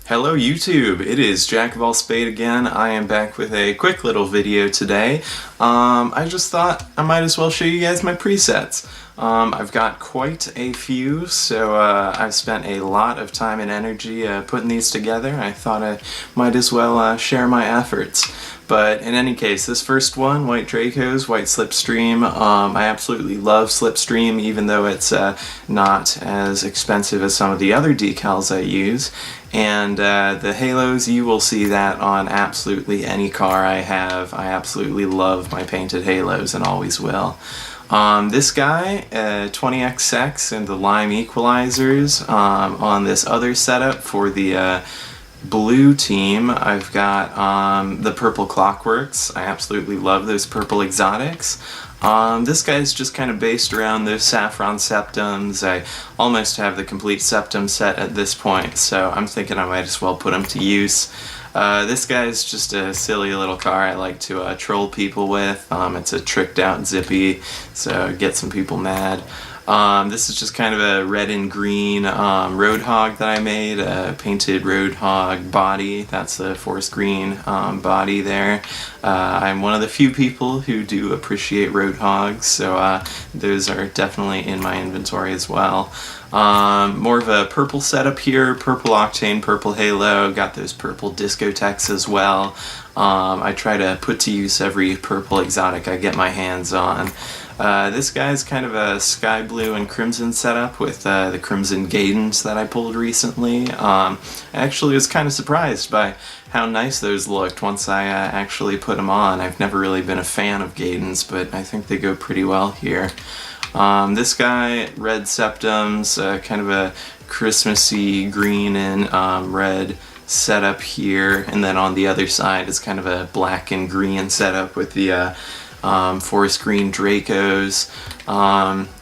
Hello YouTube, it is Jack of all Spade again. I am back with a quick little video today. I just thought I might as well show you guys my presets. I've got quite a few, so I've spent a lot of time and energy putting these together. I thought I might as well share my efforts. But in any case, this first one, White Dracos, White Slipstream, I absolutely love Slipstream, even though it's not as expensive as some of the other decals I use. And the halos, you will see that on absolutely any car I have. I absolutely love my painted halos and always will. This guy, 20XX and the lime equalizers, on this other setup for the blue team, I've got the purple clockworks. I absolutely love those purple exotics. This guy's just kind of based around those saffron septums. I almost have the complete septum set at this point, so I'm thinking I might as well put them to use. This guy's just a silly little car I like to troll people with. It's a tricked out zippy, so get some people mad. This is just kind of a red and green Roadhog that I made, a painted Roadhog body. That's the forest green body there. I'm one of the few people who do appreciate Roadhogs, so those are definitely in my inventory as well. More of a purple setup here, purple octane, purple halo, got those purple discotheques as well. I try to put to use every purple exotic I get my hands on. This guy's kind of a sky blue and crimson setup with the crimson Gaydons that I pulled recently. I actually was kind of surprised by how nice those looked once I actually put them on. I've never really been a fan of Gaydons, but I think they go pretty well here. This guy, red septums, kind of a Christmassy green and red setup here, and then on the other side is kind of a black and green setup with the forest green Dracos.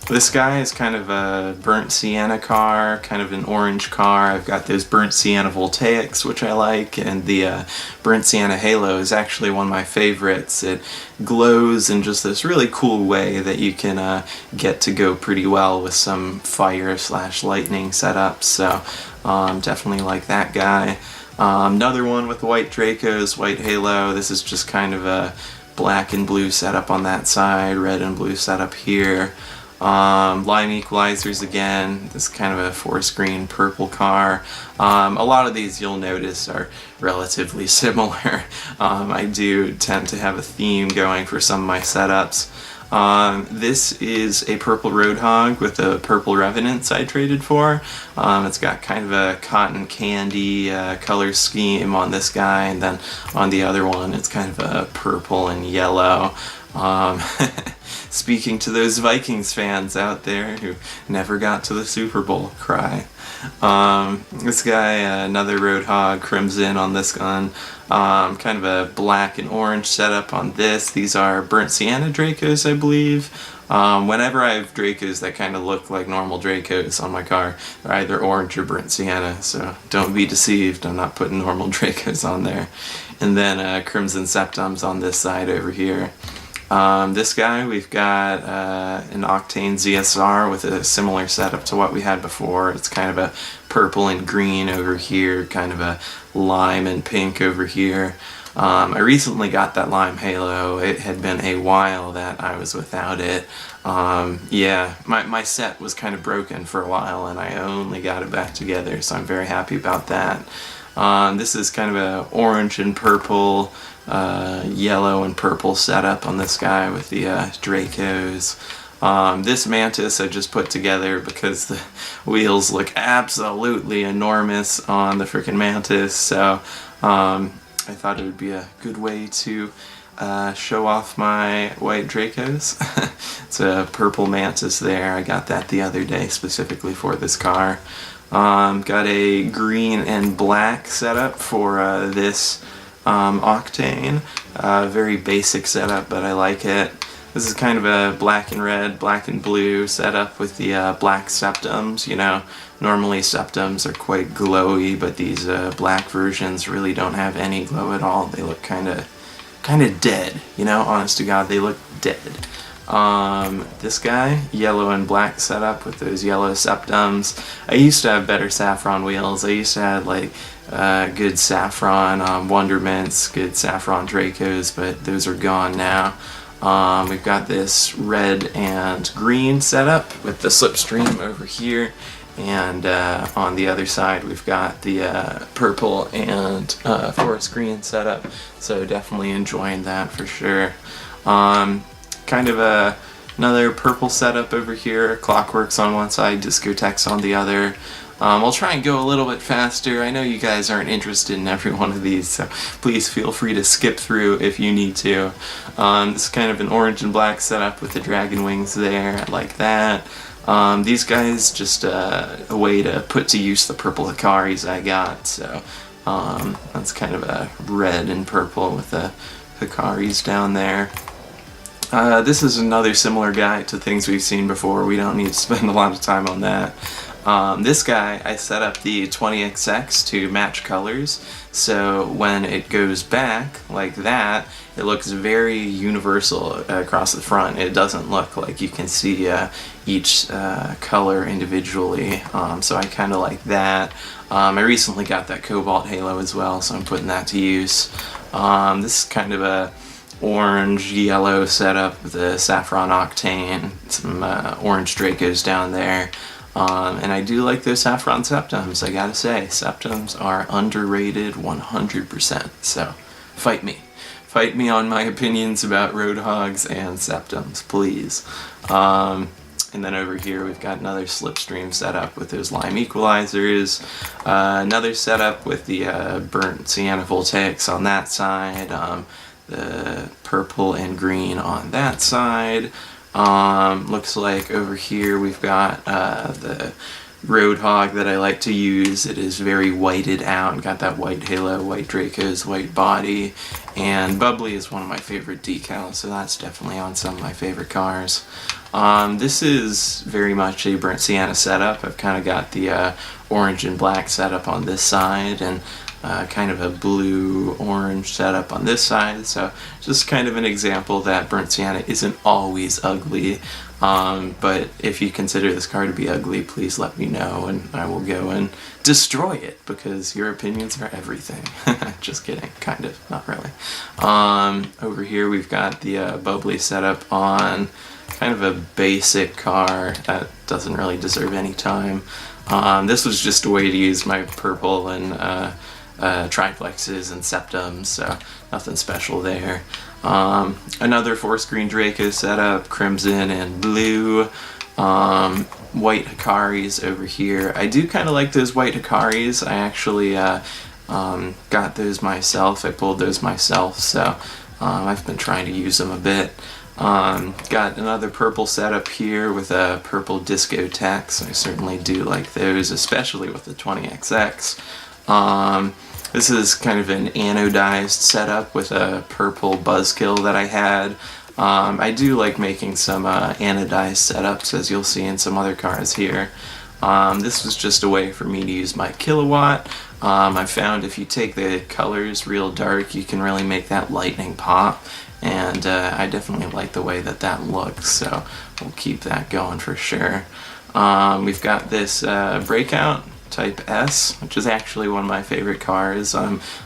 This guy is kind of a burnt sienna car, kind of an orange car. I've got those burnt sienna voltaics, which I like, and the burnt sienna halo is actually one of my favorites. It glows in just this really cool way that you can get to go pretty well with some fire / lightning setups, so definitely like that guy. Another one with white Dracos, white halo. This is just kind of a black and blue setup on that side, red and blue setup here. Lime equalizers again, this kind of a forest green purple car. A lot of these you'll notice are relatively similar. I do tend to have a theme going for some of my setups. This is a purple Roadhog with a purple Revenants I traded for. It's got kind of a cotton candy color scheme on this guy, and then on the other one it's kind of a purple and yellow. Speaking to those Vikings fans out there who never got to the Super Bowl, cry. This guy, another Roadhog, crimson on this gun. Kind of a black and orange setup on this. These are burnt sienna Dracos, I believe. Whenever I have Dracos that kind of look like normal Dracos on my car, they're either orange or burnt sienna, so don't be deceived, I'm not putting normal Dracos on there. And then crimson septums on this side over here. This guy, we've got an octane ZSR with a similar setup to what we had before. It's kind of a purple and green over here, kind of a lime and pink over here. I recently got that lime halo. It had been a while that I was without it. Yeah, my set was kind of broken for a while and I only got it back together, so I'm very happy about that. This is kind of a orange and purple, yellow and purple setup on this guy with the Dracos. This Mantis I just put together because the wheels look absolutely enormous on the frickin' Mantis, so I thought it would be a good way to show off my white Dracos. It's a purple Mantis there. I got that the other day specifically for this car. Got a green and black setup for this octane. Very basic setup, but I like it. This is kind of a black and red, black and blue setup with the black septums. You know, normally septums are quite glowy, but these black versions really don't have any glow at all. They look kind of dead. You know, honest to God, they look dead. This guy, yellow and black setup with those yellow septums. I used to have better saffron wheels. I used to have like good saffron Wondermints, good saffron Dracos, but those are gone now. We've got this red and green setup with the slipstream over here, and on the other side we've got the purple and forest green setup, so definitely enjoying that for sure. Kind of another purple setup over here, Clockworks on one side, Discotheques on the other. I'll try and go a little bit faster. I know you guys aren't interested in every one of these, so please feel free to skip through if you need to. This is kind of an orange and black setup with the dragon wings there. I like that. These guys, just a way to put to use the purple Hikaris I got, so that's kind of a red and purple with the Hikaris down there. This is another similar guy to things we've seen before. We don't need to spend a lot of time on that. This guy, I set up the 20XX to match colors, so when it goes back like that, it looks very universal across the front. It doesn't look like you can see each color individually, so I kind of like that. I recently got that Cobalt Halo as well, so I'm putting that to use. This is kind of a orange-yellow setup with a saffron octane, some orange Dracos down there. And I do like those saffron septums, I gotta say. Septums are underrated 100%, so fight me. Fight me on my opinions about Roadhogs and septums, please. And then over here we've got another slipstream setup with those lime equalizers, another setup with the burnt sienna voltaics on that side, the purple and green on that side. Looks like over here we've got the Roadhog that I like to use. It is very whited out and got that white halo, white Dracos, white body, and Bubbly is one of my favorite decals, so that's definitely on some of my favorite cars. This is very much a burnt sienna setup. I've kind of got the orange and black setup on this side, and kind of a blue-orange setup on this side, so just kind of an example that burnt sienna isn't always ugly, but if you consider this car to be ugly, please let me know and I will go and destroy it, because your opinions are everything. Just kidding, kind of, not really. Over here we've got the Bubbly setup on kind of a basic car that doesn't really deserve any time. This was just a way to use my purple and triplexes and septums, so nothing special there. Another forest green Draco setup, crimson and blue. White Hikaris over here. I do kind of like those white Hikaris. I actually got those myself. I pulled those myself, so I've been trying to use them a bit. Got another purple setup here with a purple Discotheques. I certainly do like those, especially with the 20XX. This is kind of an anodized setup with a purple buzzkill that I had. I do like making some anodized setups, as you'll see in some other cars here. This was just a way for me to use my kilowatt. I found if you take the colors real dark, you can really make that lightning pop, and I definitely like the way that that looks, so we'll keep that going for sure. We've got this Breakout Type S, which is actually one of my favorite cars,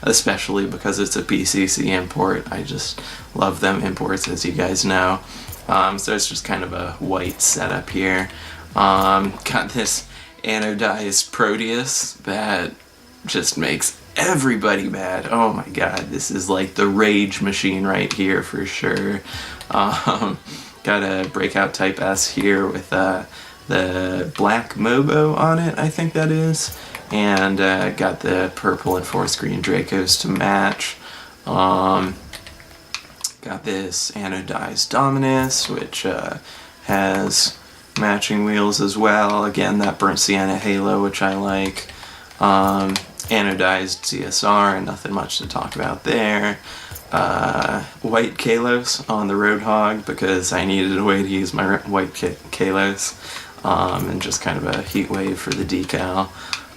especially because it's a PCC import. I just love them imports, as you guys know. So it's just kind of a white setup here. Got this anodized Proteus that just makes everybody mad. Oh my god, this is like the rage machine right here for sure. Got a Breakout Type S here with the black Mobo on it, I think that is, and got the purple and forest green Dracos to match. Got this anodized Dominus, which has matching wheels as well. Again, that burnt sienna halo, which I like. Anodized CSR, nothing much to talk about there. White Kalos on the Roadhog, because I needed a way to use my white Kalos. And just kind of a heat wave for the decal.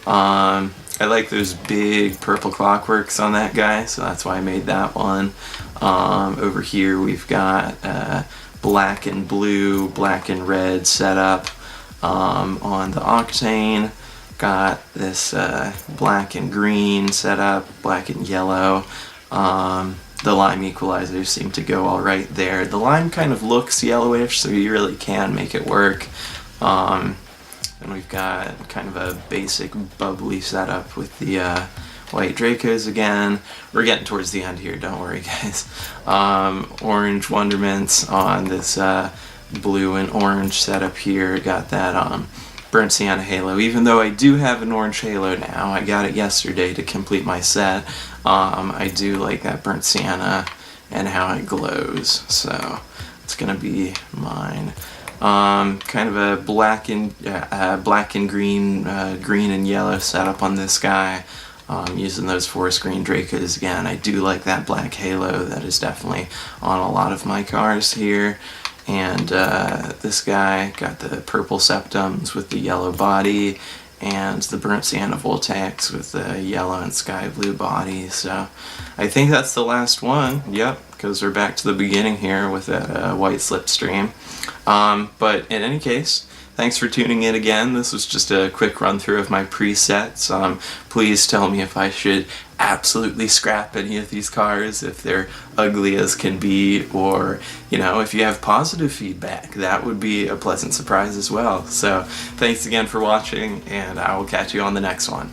I like those big purple Clockworks on that guy, so that's why I made that one. Over here we've got black and blue, black and red setup on the Octane. got this black and green setup, black and yellow. The lime equalizers seem to go all right there. The lime kind of looks yellowish, so you really can make it work. And we've got kind of a basic bubbly setup with the white Dracos again. We're getting towards the end here, don't worry guys. Orange Wonderments on this blue and orange setup here. Got that burnt sienna halo. Even though I do have an orange halo now, I got it yesterday to complete my set. I do like that burnt sienna and how it glows, so it's gonna be mine. Kind of a black and green, green and yellow setup on this guy. Using those forest green Dracos again. I do like that black halo. That is definitely on a lot of my cars here. And this guy got the purple septums with the yellow body, and the burnt sienna voltaics with the yellow and sky blue body. So I think that's the last one. Yep, because we're back to the beginning here with that white slipstream. But in any case, thanks for tuning in again. This was just a quick run through of my presets. Please tell me if I should absolutely scrap any of these cars, if they're ugly as can be, or, you know, if you have positive feedback. That would be a pleasant surprise as well. So thanks again for watching, and I will catch you on the next one.